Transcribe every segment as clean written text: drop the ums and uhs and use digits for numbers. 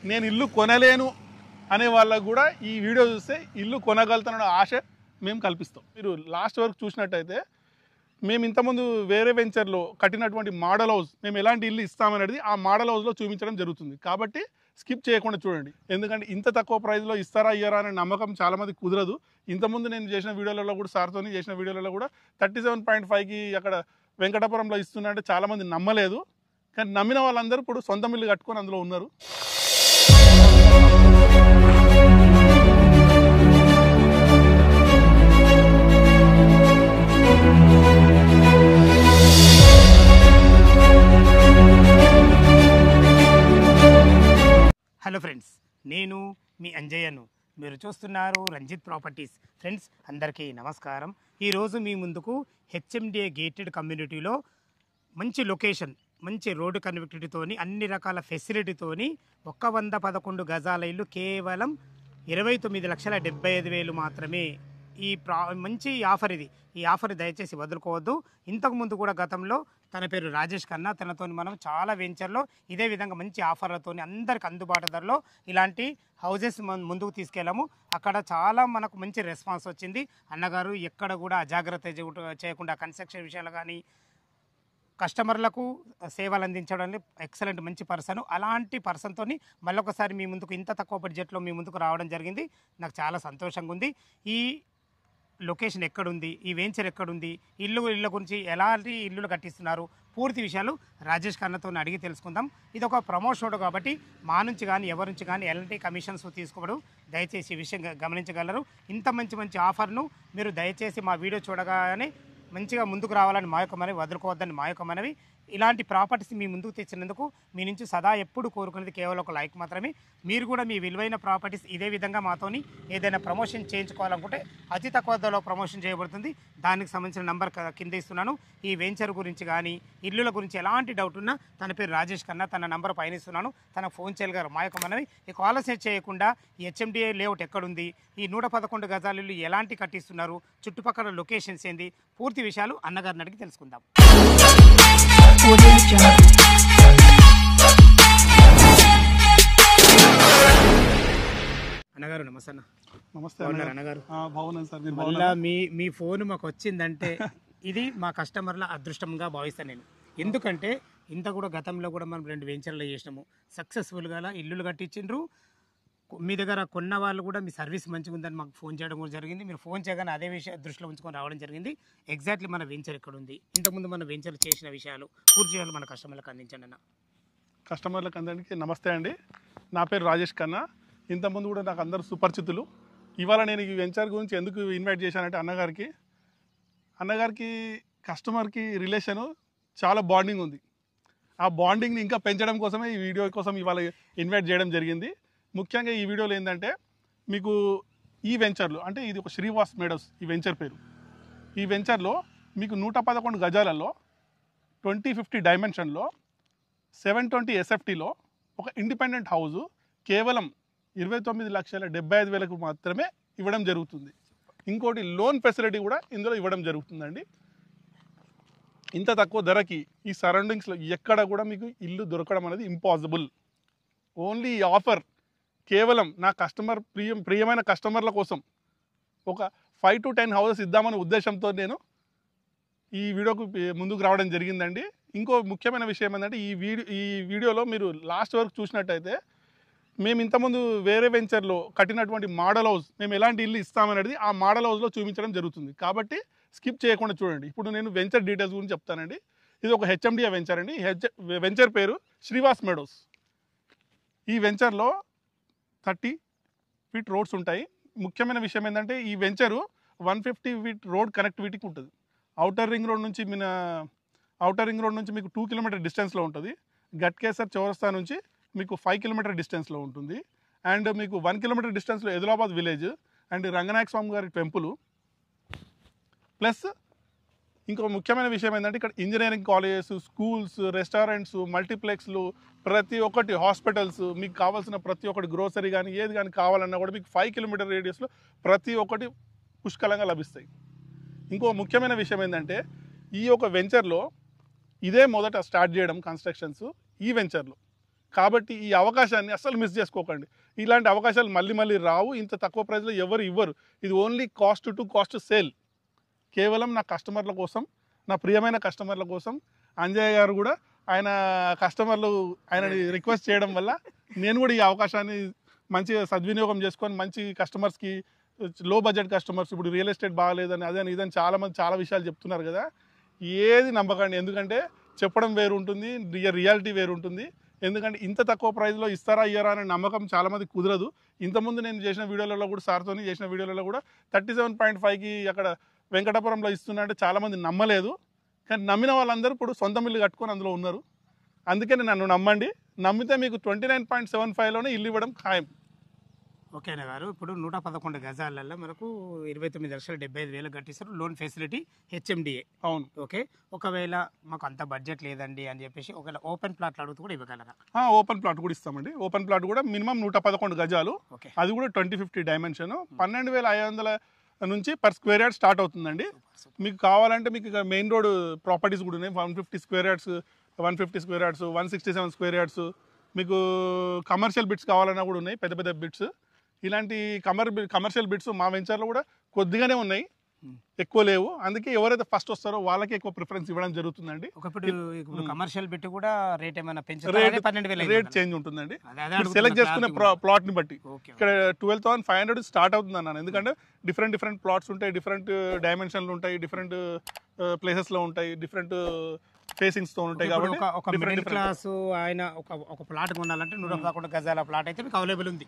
నేను ఇల్లు కొనలేను అనే వాళ్ళకు కూడా ఈ వీడియో చూస్తే ఇల్లు కొనగలుగుతానన్న ఆశ మేము కల్పిస్తాం. మీరు లాస్ట్ వరకు చూసినట్టయితే మేము ఇంతకుముందు వేరే వెంచర్లో కట్టినటువంటి మోడల్ హౌస్ మేము ఎలాంటి ఇల్లు ఇస్తామనేది ఆ మోడల్ హౌస్లో చూపించడం జరుగుతుంది. కాబట్టి స్కిప్ చేయకుండా చూడండి. ఎందుకంటే ఇంత తక్కువ ప్రైస్లో ఇస్తారా ఇయ్యారా అనే నమ్మకం చాలామంది కుదరదు. ఇంతకుముందు నేను చేసిన వీడియోలలో కూడా సార్తో చేసిన వీడియోలలో కూడా 37.5కి అక్కడ వెంకటాపురంలో ఇస్తున్నా అంటే చాలామంది నమ్మలేదు. కానీ నమ్మిన వాళ్ళందరూ ఇప్పుడు సొంత ఇల్లు కట్టుకొని అందులో ఉన్నారు. హలో ఫ్రెండ్స్, నేను మీ అంజయ్యను. మీరు చూస్తున్నారు రంజిత్ ప్రాపర్టీస్. ఫ్రెండ్స్ అందరికీ నమస్కారం. ఈరోజు మీ ముందుకు హెచ్ఎండిఏ గేటెడ్ కమ్యూనిటీలో మంచి లొకేషన్, మంచి రోడ్డు కనెక్టివిటీతోని అన్ని రకాల ఫెసిలిటీతోని 111 గజాల ఇల్లు కేవలం 29,75,000 మాత్రమే. మంచి ఆఫర్ ఇది. ఈ ఆఫర్ దయచేసి వదులుకోవద్దు. ఇంతకుముందు కూడా గతంలో తన పేరు రాజేష్ ఖన్నా, తనతో మనం చాలా వెంచర్లో ఇదే విధంగా మంచి ఆఫర్లతో అందరికి అందుబాటు ధరలో ఇలాంటి హౌజెస్ ముందుకు తీసుకెళ్ళాము. అక్కడ చాలా మనకు మంచి రెస్పాన్స్ వచ్చింది. అన్నగారు ఎక్కడ కూడా అజాగ్రత్త చేయకుండా కన్స్ట్రక్షన్ విషయాలు కానీ కస్టమర్లకు సేవలు అందించడంలో ఎక్సలెంట్ మంచి పర్సన్. అలాంటి పర్సన్తో మళ్ళొకసారి మీ ముందుకు ఇంత తక్కువ బడ్జెట్లో మీ ముందుకు రావడం జరిగింది. నాకు చాలా సంతోషంగా ఉంది. ఈ లొకేషన్ ఎక్కడుంది, ఈ వెంచర్ ఎక్కడుంది, ఇళ్ళ గురించి ఎలాంటి ఇల్లులు కట్టిస్తున్నారు, పూర్తి విషయాలు రాజేష్ ఖన్నాతో అడిగి తెలుసుకుందాం. ఇది ఒక ప్రమోషన్ కాబట్టి మా నుంచి కానీ ఎవరి నుంచి కానీ ఎలాంటి కమిషన్స్ తీసుకోవడం దయచేసి ఈ విషయం గమనించగలరు. ఇంత మంచి ఆఫర్ను మీరు దయచేసి మా వీడియో చూడగానే మంచిగా ముందుకు రావాలని మా యొక్క మనవి, వదులుకోవద్దని మా యొక్క మనవి. ఇలాంటి ప్రాపర్టీస్ మీ ముందుకు తెచ్చినందుకు మీ నుంచి సదా ఎప్పుడు కోరుకునేది కేవలం ఒక లైక్ మాత్రమే. మీరు కూడా మీ విలువైన ప్రాపర్టీస్ ఇదే విధంగా మాతోని ఏదైనా ప్రమోషన్ చేయించుకోవాలనుకుంటే అతి తక్కువ ధరలో ప్రమోషన్ చేయబడుతుంది. దానికి సంబంధించిన నంబర్ కింద ఇస్తున్నాను. ఈ వెంచర్ గురించి కానీ ఇల్లుల గురించి ఎలాంటి డౌట్ ఉన్నా తన పేరు రాజేష్ ఖన్నా, తన నంబర్ పైన ఇస్తున్నాను. తనకు ఫోన్ చేయగలరు. మా యొక్క మనవి, ఈ ఆలస్యం చేయకుండా ఈ హెచ్ఎండిఏ లేఅవుట్ ఎక్కడుంది, ఈ 111 గజాల ఇల్లు ఎలాంటి కట్టిస్తున్నారు, చుట్టుపక్కల లొకేషన్స్ ఏంది, పూర్తి విషయాలు అన్నగారిని అడిగి తెలుసుకుందాం. అన్నగారు నమస్తే. అన్న నమస్తే అన్నగారు. బాగున్నాను సార్. మళ్ళా మీ ఫోన్ మాకు వచ్చిందంటే ఇది మా కస్టమర్ల అదృష్టంగా భావిస్తాను నేను. ఎందుకంటే ఇంత కూడా గతంలో కూడా మనం 2 వెంచర్లు చేసినాము. సక్సెస్ఫుల్గా ఇల్లులు కట్టించిండ్రు. మీ దగ్గర కొన్న వాళ్ళు కూడా మీ సర్వీస్ మంచిగా ఉందని మాకు ఫోన్ చేయడం కూడా జరిగింది. మీరు ఫోన్ చేయగానే అదే విషయం దృష్టిలో ఉంచుకొని రావడం జరిగింది. ఎగ్జాక్ట్లీ మన వెంచర్ ఎక్కడ ఉంది, ఇంతకుముందు మన వెంచర్ చేసిన విషయాలు, పూర్తి విషయాలు మన కస్టమర్లకు అందించండి అన్న. కస్టమర్లకు అందరికీ నమస్తే అండి. నా పేరు రాజేష్ ఖన్నా. ఇంతకుముందు కూడా నాకు అందరూ సుపరిచితులు. ఇవాళ నేను ఈ వెంచర్ గురించి ఎందుకు ఇన్వైట్ చేశానంటే అన్నగారికి కస్టమర్కి రిలేషను చాలా బాండింగ్ ఉంది. ఆ బాండింగ్ని ఇంకా పెంచడం కోసమే ఈ వీడియో కోసం ఇవాళ ఇన్వైట్ చేయడం జరిగింది. ముఖ్యంగా ఈ వీడియోలో ఏంటంటే మీకు ఈ వెంచర్లో, అంటే ఇది ఒక శ్రీవాస్ మేడోస్ ఈ వెంచర్ పేరు. ఈ వెంచర్లో మీకు 111 గజాలలో 2050 డైమెన్షన్లో 720 SFTలో ఒక ఇండిపెండెంట్ హౌజు కేవలం 29,75,000 మాత్రమే ఇవ్వడం జరుగుతుంది. ఇంకోటి లోన్ ఫెసిలిటీ కూడా ఇందులో ఇవ్వడం జరుగుతుందండి. ఇంత తక్కువ ధరకి ఈ సరౌండింగ్స్లో ఎక్కడ కూడా మీకు ఇల్లు దొరకడం అనేది ఇంపాసిబుల్. ఓన్లీ ఈ ఆఫర్ కేవలం నా ప్రియమైన కస్టమర్ల కోసం ఒక 5 to 10 హౌసెస్ ఇద్దామనే ఉద్దేశంతో నేను ఈ వీడియోకు ముందుకు రావడం జరిగిందండి. ఇంకో ముఖ్యమైన విషయం ఏంటంటే ఈ వీడియోలో మీరు లాస్ట్ వరకు చూసినట్టయితే మేము ఇంతకుముందు వేరే వెంచర్లో కట్టినటువంటి మోడల్ హౌస్ మేము ఎలాంటి ఇల్లు ఇస్తామనేది ఆ మోడల్ హౌస్లో చూపించడం జరుగుతుంది. కాబట్టి స్కిప్ చేయకుండా చూడండి. ఇప్పుడు నేను వెంచర్ డీటెయిల్స్ గురించి చెప్తానండి. ఇది ఒక హెచ్ఎండిఏ వెంచర్ అండి. వెంచర్ పేరు శ్రీవాస్ మేడోస్. ఈ వెంచర్లో 30 feet రోడ్స్ ఉంటాయి. ముఖ్యమైన విషయం ఏంటంటే ఈ వెంచరు 150 feet రోడ్ కనెక్టివిటీకి ఉంటుంది. ఔటర్ రింగ్ రోడ్ నుంచి మీకు 2 kilometer డిస్టెన్స్లో ఉంటుంది. గట్కేసర్ చౌరస్తా నుంచి మీకు 5 kilometer డిస్టెన్స్లో ఉంటుంది. అండ్ మీకు 1 kilometer డిస్టెన్స్లో ఎదిలాబాద్ విలేజ్ అండ్ రంగనాయక స్వామి గారి టెంపుల్. ప్లస్ ఇంకో ముఖ్యమైన విషయం ఏంటంటే ఇక్కడ ఇంజనీరింగ్ కాలేజెస్, స్కూల్స్, రెస్టారెంట్స్, మల్టీప్లెక్స్లు, ప్రతి ఒక్కటి హాస్పిటల్స్, మీకు కావాల్సిన ప్రతి ఒక్కటి గ్రోసరీ కానీ ఏది కానీ కావాలన్నా కూడా మీకు 5 kilometer రేడియస్లో ప్రతి ఒక్కటి పుష్కలంగా లభిస్తాయి. ఇంకో ముఖ్యమైన విషయం ఏంటంటే ఈ ఒక వెంచర్లో ఇదే మొదట స్టార్ట్ చేయడం కన్స్ట్రక్షన్స్ ఈ వెంచర్లో. కాబట్టి ఈ అవకాశాన్ని అస్సలు మిస్ చేసుకోకండి. ఇలాంటి అవకాశాలు మళ్ళీ మళ్ళీ రావు. ఇంత తక్కువ ప్రైస్లో ఎవరు ఇవ్వరు. ఇది only cost to cost sale. కేవలం నా కస్టమర్ల కోసం, నా ప్రియమైన కస్టమర్ల కోసం. అంజయ్య గారు కూడా ఆయన కస్టమర్లు ఆయనని రిక్వెస్ట్ చేయడం వల్ల నేను కూడా ఈ అవకాశాన్ని మంచిగా సద్వినియోగం చేసుకొని మంచి కస్టమర్స్కి, లో బడ్జెట్ కస్టమర్స్, ఇప్పుడు రియల్ ఎస్టేట్ బాగాలేదని అదని ఇదని చాలామంది చాలా విషయాలు చెప్తున్నారు కదా, ఏది నమ్మకండి. ఎందుకంటే చెప్పడం వేరు ఉంటుంది, రియాలిటీ వేరు ఉంటుంది. ఎందుకంటే ఇంత తక్కువ ప్రైస్లో ఇస్తారా ఇయ్యారా అనే నమ్మకం చాలామంది కుదరదు. ఇంతకుముందు నేను చేసిన వీడియోలలో కూడా, సార్తో చేసిన వీడియోలలో కూడా 37.5కి అక్కడ వెంకటాపురంలో ఇస్తున్నా అంటే చాలామంది నమ్మలేదు. కానీ నమ్మిన వాళ్ళందరూ ఇప్పుడు సొంత ఇల్లు కట్టుకొని అందులో ఉన్నారు. అందుకని నన్ను నమ్మండి. నమ్మితే మీకు 29.75లోనే ఇల్లు ఇవ్వడం ఖాయం. ఓకేనా గారు, ఇప్పుడు 111 గజాలలో మనకు 29,75,000 కట్టిస్తారు. Loan facility HMDA. అవును. ఓకే, ఒకవేళ మాకు అంత బడ్జెట్ లేదండి అని చెప్పేసి ఒకవేళ ఓపెన్ ప్లాట్లు అడుగుతూ కూడా ఇవ్వగలరా? ఓపెన్ ప్లాట్ కూడా ఇస్తామండి. ఓపెన్ ప్లాట్ కూడా మినిమం 111 గజాలు, ఓకే, అది కూడా 2050 డైమెన్షన్, 12,500 నుంచి పర్ స్క్వేర్ యార్డ్ స్టార్ట్ అవుతుందండి. మీకు కావాలంటే మీకు ఇక మెయిన్ రోడ్ ప్రాపర్టీస్ కూడా ఉన్నాయి. 150 square yards, 150 square yards, 167 square yards. మీకు కమర్షియల్ బిట్స్ కావాలన్నా కూడా ఉన్నాయి, పెద్ద పెద్ద బిట్స్. ఇలాంటి కమర్షియల్ బిట్స్ మా వెంచర్లో కూడా కొద్దిగానే ఉన్నాయి, ఎక్కువ లేవు. అందుకే ఎవరైతే ఫస్ట్ వస్తారో వాళ్ళకి ఎక్కువ ప్రిఫరెన్స్ ఇవ్వడం జరుగుతుందండి. ఇప్పుడు కమర్షియల్ బిట్ కూడా రేట్ ఏమైనా పెంచుతారా? 12,000 రేట్ చేంజ్ ఉంటుందండి సెలెక్ట్ చేసుకునే ప్లాట్ ని బట్టి. ఇక్కడ 12,500 స్టార్ట్ అవుతుంది అన్నాను, ఎందుకంటే డిఫరెంట్ ప్లాట్స్ ఉంటాయి, డిఫరెంట్ డైమెన్షన్లు ఉంటాయి, డిఫరెంట్ ప్లేసెస్ లో ఉంటాయి, డిఫరెంట్ ఫేసింగ్స్ తో ఉంటాయి. కాబట్టి ఒక మిడిల్ క్లాస్ ఆయన ఒక ప్లాట్ కొనాలంటే 111 గజాల ప్లాట్ అయితే మీకు అవైలబుల్ ఉంది.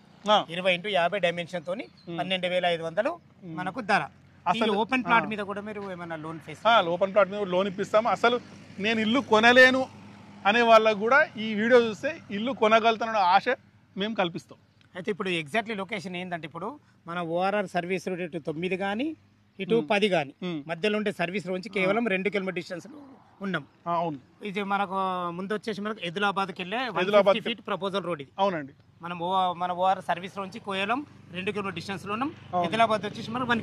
20x50 డైమెన్షన్ తోని 12,500 మనకు ధర. అసలు ఓపెన్ ప్లాట్ మీద కూడా మీరు ఏమైనా లోన్ ఓపెన్ ప్లాట్ మీద లోన్ ఇప్పిస్తాము. అసలు నేను ఇల్లు కొనలేను అనే వాళ్ళకు కూడా ఈ వీడియో చూస్తే ఇల్లు కొనగలుగుతానన్న ఆశ మేము కల్పిస్తాం. అయితే ఇప్పుడు ఎగ్జాక్ట్లీ లొకేషన్ ఏంటంటే, ఇప్పుడు మన ఓఆర్ఆర్ సర్వీస్ రోడ్ ఇటు 9 కానీ ఇటు 10 కానీ మధ్యలో ఉండే సర్వీస్ నుంచి కేవలం 2 కిలోమీటర్ డిస్టెన్స్ ఉన్నాం. అవును, ఇది మనకు ముందు వచ్చేసి మనకు ఎదిలాబాద్కి వెళ్ళే 150 ఫీట్ ప్రపోజల్ రోడ్ ఇది. అవునండి. మన ఓఆర్ సర్వీస్ నుంచి కేవలం 2 కిలోమీటర్ డిస్టెన్స్ లో ఉన్నాం. ఎదిలాబాద్ వచ్చేసి మనకు 1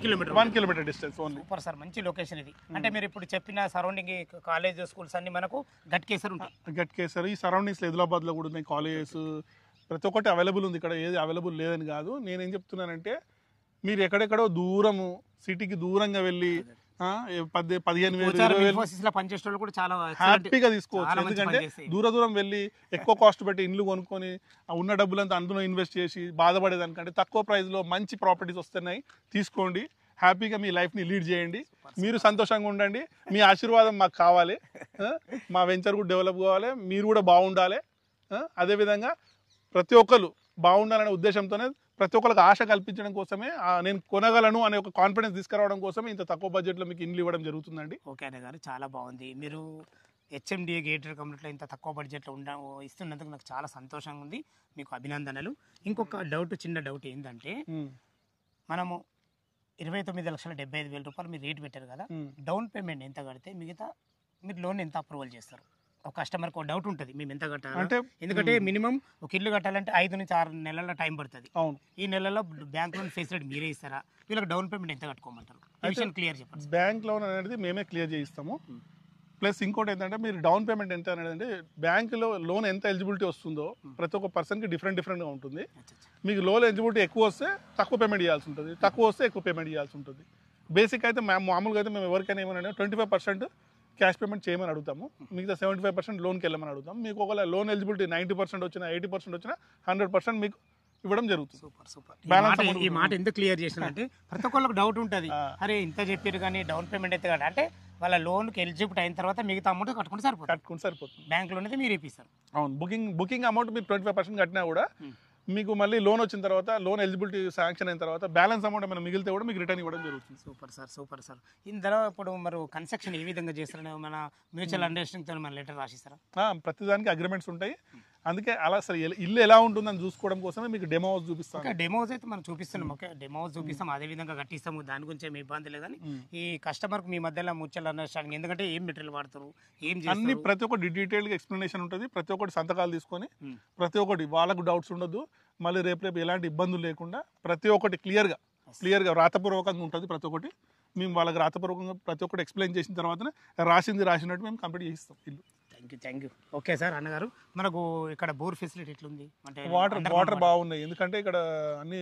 కిలోమీటర్ డిస్టెన్స్. సూపర్ సార్, మంచి లొకేషన్ ఇది. అంటే మీరు ఇప్పుడు చెప్పిన సరౌండింగ్ కాలేజ్ స్కూల్స్ అన్ని మనకు గట్కేసర్ ఉంటాయి. గట్కేసర్ ఈ సరౌండింగ్స్ ఎదిలాబాద్ లో కూడా ఉన్నాయి కాలేజెస్, ప్రతి ఒక్కటి అవైలబుల్ ఉంది. ఇక్కడ ఏది అవైలబుల్ లేదని కాదు. నేనేం చెప్తున్నానంటే, మీరు ఎక్కడెక్కడో దూరము సిటీకి దూరంగా వెళ్ళి 15,000 పనిచేసే కూడా చాలా హ్యాపీగా తీసుకోవచ్చు. ఎందుకంటే దూరం వెళ్ళి ఎక్కువ కాస్ట్ పెట్టి ఇండ్లు కొనుక్కొని ఉన్న డబ్బులంతా అందులో ఇన్వెస్ట్ చేసి బాధపడేదానికంటే తక్కువ ప్రైస్లో మంచి ప్రాపర్టీస్ వస్తున్నాయి, తీసుకోండి. హ్యాపీగా మీ లైఫ్ని లీడ్ చేయండి. మీరు సంతోషంగా ఉండండి. మీ ఆశీర్వాదం మాకు కావాలి. మా వెంచర్ కూడా డెవలప్ కావాలి, మీరు కూడా బాగుండాలి. అదేవిధంగా ప్రతి ఒక్కరు బాగుండాలనే ఉద్దేశంతోనే ప్రతి ఒక్కరికి ఆశ కల్పించడం కోసమే, నేను కొనగలను అనే ఒక కాన్ఫిడెన్స్ తీసుకురావడం కోసమే ఇంత తక్కువ బడ్జెట్లో మీకు ఇండ్లు ఇవ్వడం జరుగుతుందండి. ఓకే అనే గారు, చాలా బాగుంది. మీరు HMDA గేటెడ్ కమ్యూనిటీలో ఇంత తక్కువ బడ్జెట్లో ఇస్తున్నందుకు నాకు చాలా సంతోషంగా ఉంది. మీకు అభినందనలు. ఇంకొక చిన్న డౌట్ ఏంటంటే, మనము 29,75,000 రూపాయలు మీరు రేట్ పెట్టారు కదా, డౌన్ పేమెంట్ ఎంత కడితే మిగతా మీరు లోన్ ఎంత అప్రూవల్ చేస్తారు? ఒక కస్టమర్కి ఒక డౌట్ ఉంటుంది, మేము ఎంత కట్టాలి. ఎందుకంటే మినిమం ఒక ఇల్లు కట్టాలంటే 5 నుంచి 6 నెలల టైం పడుతుంది. ఈ నెలలో బ్యాంక్ లోన్ ఫెసిలిటీ మీరే ఇస్తారా? వీళ్ళకి డౌన్ పేమెంట్ ఎంత కట్టుకోమంటారు? క్లియర్ చెప్పండి. బ్యాంక్ లోన్ అనేది మేమే క్లియర్ చేయిస్తాము. ప్లస్ ఇంకోటి ఏంటంటే, మీరు డౌన్ పేమెంట్ ఎంత అనేది బ్యాంకులో లోన్ ఎంత ఎలిజిబిలిటీ వస్తుందో ప్రతి ఒక్క పర్సన్కి డిఫరెంట్గా ఉంటుంది. మీకు లోన్ ఎలిజిబిలిటీ ఎక్కువ వస్తే తక్కువ పేమెంట్ చేయాల్సి ఉంటుంది, తక్కువ వస్తే ఎక్కువ పేమెంట్ చేయాల్సి ఉంటుంది. బేసిక్ అయితే మామూలుగా అయితే మేము ఎవరికైనా ఏమన్నా 25% క్యాష్ పేమెంట్ చేయమని అడుగుతాము, మిగతా 75% లోన్కి వెళ్ళమని అడుగుతాం. మీకు ఒకవేళ లోన్ ఎలిజిబిలిటీ 90% వచ్చినా 80% వచ్చినా 100% మీకు ఇవ్వడం జరుగుతుంది. సూపర్. ఈ మాట ఎందుకు క్లియర్ చేసినంటే, ప్రతి ఒక్కళ్ళకి డౌట్ ఉంటుంది, అరే ఇంత చెప్పారు కానీ డౌన్ పేమెంట్ ఎంత కదా అంటే, వాళ్ళ లోన్కి ఎలిజిబిలిటీ అయిన తర్వాత మిగతా అమౌంట్ కట్టుకుంటే సరిపోతుంది. బ్యాంక్ లోన్ అయితే మీరు ఇప్పిస్తారు. అవును, బుకింగ్ అమౌంట్ మీరు 25% కట్టినా కూడా మీకు మళ్ళీ లోన్ వచ్చిన తర్వాత, లోన్ ఎలిజిబిలిటీ శాంక్షన్ అయిన తర్వాత బ్యాలెన్స్ అమౌంట్ ఏమైనా మిగిలితే కూడా మీకు రిటర్న్ ఇవ్వడం జరుగుతుంది. Super sir. ఇందులో ఇప్పుడు మరి కన్స్ట్రక్షన్ ఏ విధంగా చేస్తారని మన మ్యూచువల్ అండర్స్టాండింగ్ తో మన లెటర్ రాసిస్తారా? ప్రతిదానికి అగ్రిమెంట్స్ ఉంటాయి. అందుకే అలా అసలు ఇల్లు ఎలా ఉంటుందని చూసుకోవడం కోసమే మీకు డెమో హౌస్ చూపిస్తాం. డెమో హౌస్ అయితే మనం చూపిస్తున్నాం. ఓకే, డెమో హౌస్ చూపిస్తాం, అదే విధంగా కట్టిస్తాము. దాని గురించి ఏమి ఇబ్బంది లేదని ఈ కస్టమర్కి మీ మధ్యలో మ్యూచువల్ అండర్స్టాండింగ్, ఎందుకంటే ఏం మెటీరియల్ వాడతారు, ఏం అన్ని ప్రతి ఒక్కటి డీటెయిల్గా ఎక్స్ప్లెనేషన్ ఉంటుంది. ప్రతి ఒక్కటి సంతకాలు తీసుకొని, ప్రతి ఒక్కటి వాళ్ళకు డౌట్స్ ఉండొద్దు, మళ్ళీ రేపు ఎలాంటి ఇబ్బందులు లేకుండా ప్రతి ఒక్కటి క్లియర్గా రాతపూర్వకంగా ఉంటుంది. ప్రతి ఒక్కటి మేము వాళ్ళకి రాతపూర్వకంగా ప్రతి ఒక్కటి ఎక్స్ప్లెయిన్ చేసిన తర్వాతనే రాసినట్టు మేము కంప్లీట్ చేయిస్తాం ఇల్లు. Thank you. ఓకే సార్ అన్నగారు, మనకు ఇక్కడ బోర్ ఫెసిలిటీ ఎట్లుంది అంటే వాటర్ బాగున్నాయి, ఎందుకంటే ఇక్కడ అన్ని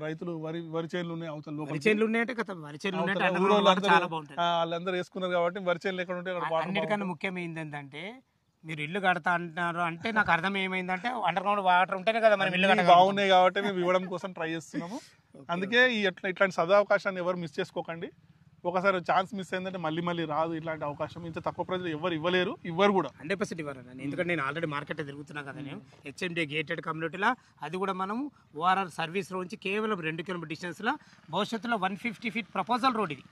రైతులు వరి చేనులు ఉన్నాయి, అవతల వరి చేనులు ఉన్నాయంటే కదా, వరి చేనులు ఉన్నాయంటే చాలా బాగుంటుంది. వాళ్ళందరూ వేసుకున్నారు కాబట్టి వరి చేనులు ఎక్కడ ఉంటే అన్నిటికన్నా ముఖ్యం ఏంటంటే మీరు ఇల్లు కడతా అంటున్నారు అంటే నాకు అర్థం ఏమైందంటే అండర్ గ్రౌండ్ వాటర్ ఉంటేనే కదా మనం ఇల్లు కట్ట. బాగున్నాయి కాబట్టి మేము ఇవ్వడం కోసం ట్రై చేస్తున్నాము. అందుకే ఇట్లాంటి సదవకాశాన్ని ఎవరు మిస్ చేసుకోకండి. ఒకసారి ఛాన్స్ మిస్ అయిందంటే మళ్ళీ రాదు ఇట్లాంటి అవకాశం. ఇంత తక్కువ ప్రైజ్లో ఎవరు ఇవ్వలేరు, ఇవ్వరు కూడా. 100% ఇవ్వరు. ఎందుకంటే నేను ఆల్రెడీ మార్కెట్ తిరుగుతున్నా కదా, నేను హెచ్ఎండి గేటెడ్ కమ్యూనిటీలో, అది కూడా మనం ఓఆర్ఆర్ సర్వీస్లో నుంచి కేవలం 2 కిలోమీటర్ డిస్టెన్స్లో భవిష్యత్తులో 150 ఫీట్ ప్రపోజల్ రోడ్ ఇది.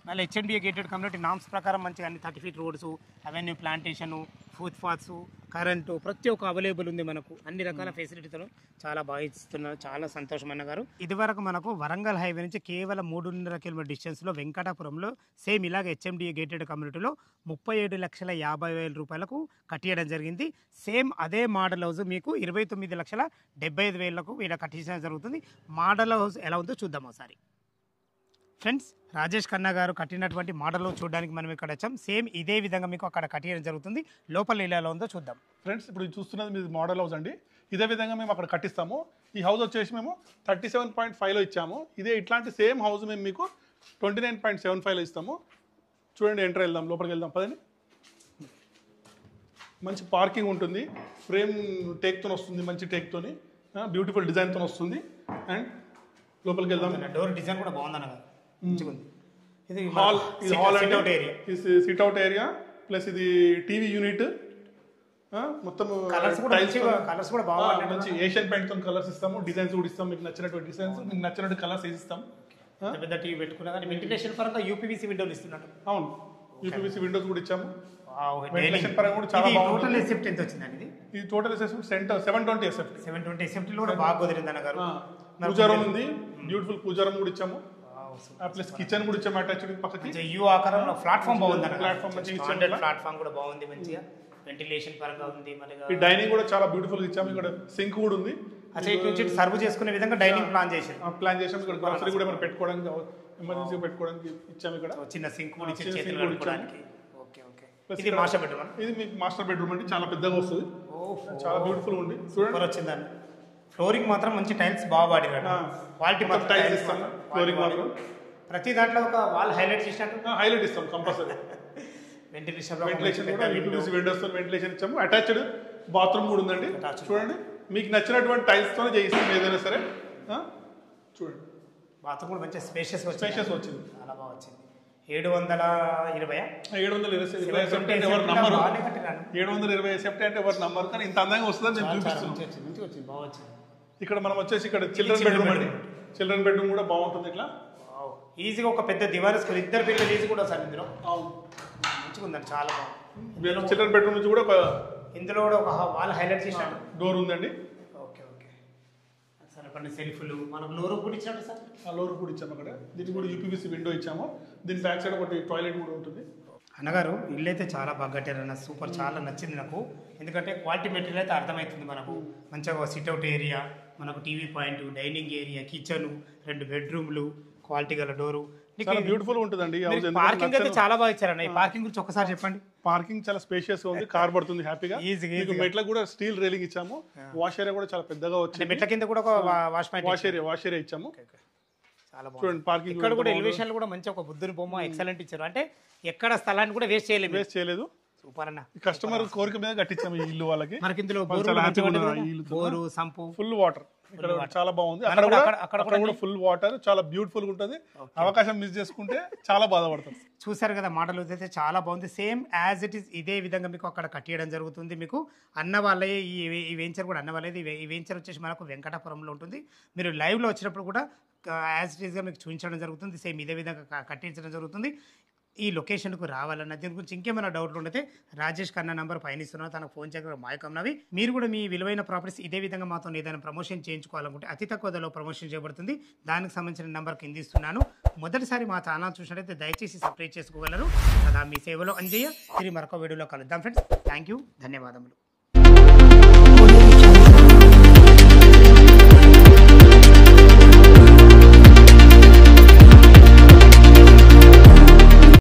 మళ్ళీ హెచ్ఎండిఏ గేటెడ్ కమ్యూనిటీ నామ్స్ ప్రకారం మంచిగా అన్ని 30 feet roads, avenue plantation, foot paths, current ప్రతి ఒక్క అవైలబుల్ ఉంది మనకు. అన్ని రకాల ఫెసిలిటీతో చాలా బాగా ఇస్తున్నారు. చాలా సంతోషం అన్నగారు. ఇదివరకు మనకు వరంగల్ హైవే నుంచి కేవలం 3.5 కిలోమీటర్ డిస్టెన్స్లో వెంకటాపురంలో సేమ్ ఇలాగ హెచ్ఎండిఏ గేటెడ్ కమ్యూనిటీలో 37,50,000 రూపాయలకు కట్టియడం జరిగింది. సేమ్ అదే మోడల్ హౌస్ మీకు 29,75,000కు వీళ్ళ కట్టించడం జరుగుతుంది. మోడల్ హౌస్ ఎలా ఉందో చూద్దాం ఒకసారి. ఫ్రెండ్స్, రాజేష్ ఖన్నా గారు కట్టినటువంటి మోడల్ చూడడానికి మనం ఇక్కడ వచ్చాం. సేమ్ ఇదే విధంగా మీకు అక్కడ కట్టియడం జరుగుతుంది. లోపల ఎలా ఉందో చూద్దాం. ఫ్రెండ్స్, ఇప్పుడు చూస్తున్నది మీ మోడల్ హౌస్ అండి. ఇదే విధంగా మేము అక్కడ కట్టిస్తాము. ఈ హౌస్ వచ్చేసి మేము 37.5లో ఇచ్చాము. ఇట్లాంటి సేమ్ హౌస్ మేము మీకు 29.75లో ఇస్తాము. చూడండి, ఎంటర్ వెళ్దాం, లోపలికి వెళ్దాం పదండి. మంచి పార్కింగ్ ఉంటుంది, ఫ్రేమ్ టేక్తో వస్తుంది, మంచి టేక్తోని, బ్యూటిఫుల్ డిజైన్తో వస్తుంది. అండ్ లోపలికి వెళ్దాం. డోర్ డిజైన్ కూడా బాగుందన్న, ఇది హాల్ సిట్అవుట్ ఏరియా ప్లస్ ఇది టీవీ యూనిట్. మొత్తం కలర్స్ కూడా బాగుంది. మంచి ఏషియన్ పెయింట్ తో కలర్స్ ఇస్తాము. డిజైన్స్ కూడా ఇస్తాం, మీకు నచ్చినటువంటి డిజైన్స్, మీకు నచ్చినటువంటి కలర్స్ వేసిస్తాం. పెద్ద టీవీ పెట్టుకున్నా కానీ వెంటిలేషన్ పరంగా యూపీవీసీ విండోలు ఇస్తున్నట్టు. అవును, యూపీవీసీ విండోస్ కూడా ఇచ్చాము. వెంటిలేషన్ పరంగా కూడా చాలా బాగుంది. టోటల్ ఎసెప్ట్ ఎంత వచ్చిందండి? ఇది టోటల్ ఎసెప్ట్ 720 ఎసెప్ట్. 720 ఎసెప్ట్ కూడా బాగా కుదిరింది అన్నగారు. పూజా రూమ్ ఉంది, బ్యూటిఫుల్ పూజా రూమ్ కూడా ఇచ్చాము. ప్లస్ కిచెన్ కూడా ఇచ్చాము అటాచ్డ్ పక్కకి. యూ ఆకారంలో ప్లాట్ఫామ్ బాగుంది అన్న. ప్లాట్ఫామ్ మంచిగా ఇచ్చాము. ప్లాట్ఫామ్ కూడా బాగుంది, మంచిగా వెంటిలేషన్ పరంగా ఉంది. ఈ డైనింగ్ కూడా చాలా బ్యూటిఫుల్ గా ఇచ్చాము. ఇక్కడ సింక్ కూడా ఉంది. సర్వ్ చేసుకునే విధంగా డైనింగ్ ప్లాన్ చేసాం. ఇక్కడ గ్రోసరీ కూడా మనం పెట్టుకోవడానికి, ఎమర్జెన్సీ పెట్టుకోవడానికి ఇచ్చాము. ఇక్కడ చిన్న సింక్ కూడా ఇచ్చి చేతులు కడుక్కోవడానికి. Okay okay. ఇది మాస్టర్ బెడ్రూమ్. ఇది మీకు మాస్టర్ బెడ్రూమ్ అండి, చాలా పెద్దగా వస్తుంది. చాలా బ్యూటిఫుల్ ఉంది. చూడండి, వచ్చిందండి. ఫ్లోరింగ్ మాత్రం మంచి టైల్స్ బాగా వాడినాడు. క్వాలిటీ మొత్తం టైల్స్ ఇస్తాం. ఫ్లోరింగ్ మాత్రం ప్రతి దాంట్లో ఒక వాల్ హైలైట్ చేసినట్టు హైలైట్ ఇస్తాం కంపల్సరీ. వెంటిలేషన్ కూడా యూపీవీసీ విండోస్ తో వెంటిలేషన్ ఇచ్చాము. అటాచ్డ్ బాత్రూమ్ కూడా ఉందండి. చూడండి, మీకు నచ్చినటువంటి టైల్స్ తోనే చేయిస్తాం ఏదైనా సరే. చూడండి, బాత్రూమ్ కూడా మంచి స్పేషియస్ వచ్చింది. చాలా బాగా వచ్చింది. 720 సెప్ట్ అంటే ఎవరు నమ్మరు. 720 సెప్ట్ అంటే ఎవరు నమ్మరు, కానీ ఇంత అందంగా వస్తుందని నేను చూపిస్తున్నాను. ఇక్కడ మనం వచ్చేసి ఇక్కడ చిల్డ్రన్ బెడ్రూమ్ అండి. చిల్డ్రన్ బెడ్రూమ్ కూడా బాగుంటుంది. ఇట్లా ఈజీగా ఒక పెద్ద దివాన్ స్కూల్, 2 పిల్లలు ఈజీ కూడా సార్ ఇందులో. మంచిగా ఉందండి, చాలా బాగుంది. చిల్డ్రన్ బెడ్రూమ్ నుంచి కూడా ఇందులో కూడా ఒక వాల్ హైలైట్ చేసినట్టు డోర్ ఉందండి. Okay okay. సరే, కొన్ని సెల్ఫ్లు మనకు లోరు కూడా ఇచ్చాడు సార్. లోరు కూడా ఇచ్చాము. అక్కడ దీనికి కూడా యూపీవీసీ విండో ఇచ్చాము. దీని బ్యాక్ సైడ్ ఒకటి టాయిలెట్ కూడా ఉంటుంది. అన్నగారు, ఇల్లు అయితే చాలా బాగా కట్టారన్న, సూపర్, చాలా నచ్చింది నాకు. ఎందుకంటే క్వాలిటీ మెటీరియల్ అయితే అర్థమవుతుంది మనకు. మంచిగా సిట్అవుట్ ఏరియా, మనకు TV point, dining area, kitchen, 2 బెడ్రూమ్లు, క్వాలిటీ గల డోరు, బ్యూటిఫుల్ ఉంటుందండి. పార్కింగ్ అయితే చాలా బాగా ఇచ్చారన్న. ఈ పార్కింగ్ గురించి ఒకసారి చెప్పండి. పార్కింగ్ చాలా స్పేషియస్ గా ఉంది, కార్ పడుతుంది హ్యాపీగా. మెట్లకు కూడా స్టీల్ రైలింగ్ ఇచ్చాము. వాష్ ఏరియా కూడా చాలా పెద్దగా వచ్చింది. మెట్ల కింద కూడా ఒక వాష్ ఏరియా ఇచ్చాము. చాలా బాగుంది. పార్కింగ్ ఇక్కడ కూడా ఎలివేషన్ కూడా మంచి ఒక బుద్ధుని బొమ్మ ఎక్సలెంట్ ఇచ్చారు. అంటే ఎక్కడ స్థలాన్ని కూడా వేస్ట్ చేయలేదు. సూపర్ అన్న. కస్టమర్ కోరిక మీద కట్టించాము ఈ ఇల్లు వాళ్ళకి. మనకి ఇందులో బోరు, సంపు, ఫుల్ వాటర్. ఇక్కడ చాలా బాగుంది. అక్కడ కూడా ఫుల్ వాటర్, చాలా బ్యూటిఫుల్ గా ఉంటుంది. అవకాశం మిస్ చేసుకుంటే చాలా బాధపడతారు. చూసారు కదా, మాటలు అయితే చాలా బాగుంది. సేమ్ యాజ్ ఇట్ ఈస్ ఇదే విధంగా మీకు అక్కడ కట్టియడం జరుగుతుంది. మీకు అన్న వాళ్ళే ఈ వెంచర్ కూడా అన్న వాళ్ళేది. ఈ వెంచర్ వచ్చేసి మనకు వెంకటాపురంలో ఉంటుంది. మీరు లైవ్లో వచ్చినప్పుడు కూడా యాజ్ ఇట్ ఈస్గా మీకు చూపించడం జరుగుతుంది. సేమ్ ఇదే విధంగా కట్టించడం జరుగుతుంది. ఈ లొకేషన్కు రావాలన్న దీని గురించి ఇంకేమైనా డౌట్లు ఉంటే రాజేష్ ఖన్నా నంబర్ పైన ఇస్తున్నా, తనకు ఫోన్ చేయగల మాయకమ్నవి. మీరు కూడా మీ విలువైన ప్రాపర్టీస్ ఇదే విధంగా మాతో ఏదైనా ప్రమోషన్ చేయించుకోవాలనుకుంటే అతి తక్కువ ధరలో ప్రమోషన్ చేయబడుతుంది. దానికి సంబంధించిన నెంబర్ కింద ఇస్తున్నాను. మొదటిసారి మా ఛానల్ చూసినట్లయితే దయచేసి సబ్స్క్రైబ్ చేసుకోగలరు. కదా మీ సేవలో అంజయ్య. తిరిగి మరొక వీడియోలో కలుద్దాం ఫ్రెండ్స్. థ్యాంక్ యూ, ధన్యవాదములు.